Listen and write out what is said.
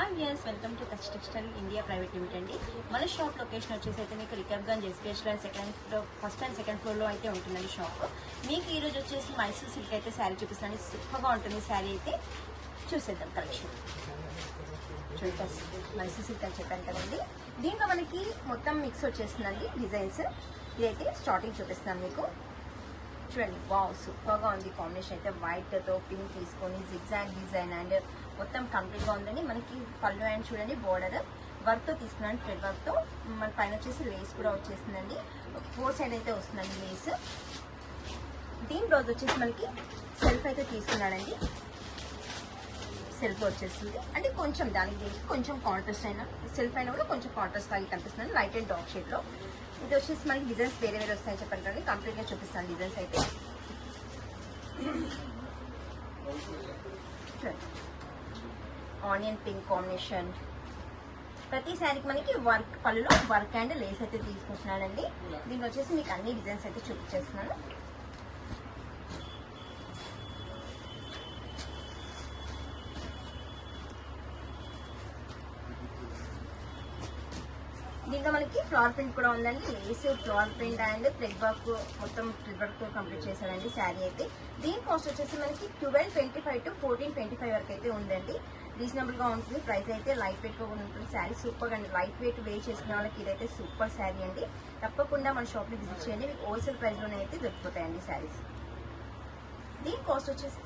Hi viewers, welcome to Kutch textile India private limited అండి. మన shop location వచ్చేసి అయితే మీకు రికబ్గంజ్ ఎస్పీహెచ్లో ఫస్ట్ అండ్ సెకండ్ ఫ్లోర్లో అయితే ఉంటుందండి షాప్. మీకు ఈరోజు వచ్చేసి మైసూర్ సిల్క్ అయితే శారీ చూపిస్తాను. సూపర్గా ఉంటుంది శారీ అయితే. చూసేద్దాం కలెక్షన్. చూడండి, మైసూర్ సిల్క్ అని చెప్పాను కదండి. దీంట్లో మనకి మొత్తం మిక్స్ వచ్చేస్తుందండి డిజైన్స్. ఇదైతే స్టార్టింగ్ చూపిస్తున్నాను మీకు. చూడండి, వావ్, సూపర్గా ఉంది కాంబినేషన్ అయితే. వైట్తో పింక్ తీసుకొని జిగ్జాగ్ డిజైన్ అండ్ మొత్తం కంప్లీట్గా ఉందండి. మనకి పళ్ళు అండ్ చూడండి బోర్డర్ వర్క్తో తీసుకున్నాను, థ్రెడ్ వర్క్తో. మన పైన వచ్చేసి లేస్ కూడా వచ్చేసిందండి. 4 సైడ్ అయితే వస్తుందండి లేస్. దీని బ్లౌజ్ వచ్చేసి మనకి సెల్ఫ్ అయితే తీసుకున్నాడండి. సెల్ఫ్ వచ్చేస్తుంది అంటే కొంచెం దానికి కొంచెం కాంట్రాస్ట్ అయినా, సెల్ఫ్ అయినా కూడా కొంచెం కాంట్రాస్ట్ లాగా కనిపిస్తుంది, లైట్ అండ్ డార్క్ షేడ్లో. ఇది వచ్చేసి మనకి డిజైన్స్ వేరే వేరే వస్తాయని చెప్పండి కానీ కంప్లీట్గా చూపిస్తాను డిజైన్స్ అయితే. Onion pink combination. ప్రతి శారీకి మనకి వర్క్, పళ్ళులో వర్క్ అండ్ లేస్ అయితే తీసుకుంటున్నానండి. దీంట్లో వచ్చేసి మీకు అన్ని డిజైన్స్ అయితే చూపించేస్తున్నాను. దీంట్లో మనకి ఫ్లవర్ ప్రింట్ కూడా ఉందండి. Lace, flower print and thread work, మొత్తం థ్రెడ్ వర్క్ కంప్లీట్ చేశారండి శారీ అయితే. దీని కాస్ట్ వచ్చేసి మనకి 1225 to 1425 వరకు అయితే ఉందండి. రీజనబుల్ గా ఉంటుంది. ప్రైస్ అయితే లైట్ వెయిట్ గా ఉంటుంది. శారీ సూపర్ అండి. లైట్ వెయిట్ చేసుకునే వాళ్ళకి ఇదైతే సూపర్ శారీ అండి. తప్పకుండా మన షాప్ ని విజిట్ చేయండి. మీకు హోల్సేల్ ప్రైస్ లోనే అయితే దొరికిపోతాయండి శారీస్. దీని కాస్ట్ వచ్చేసి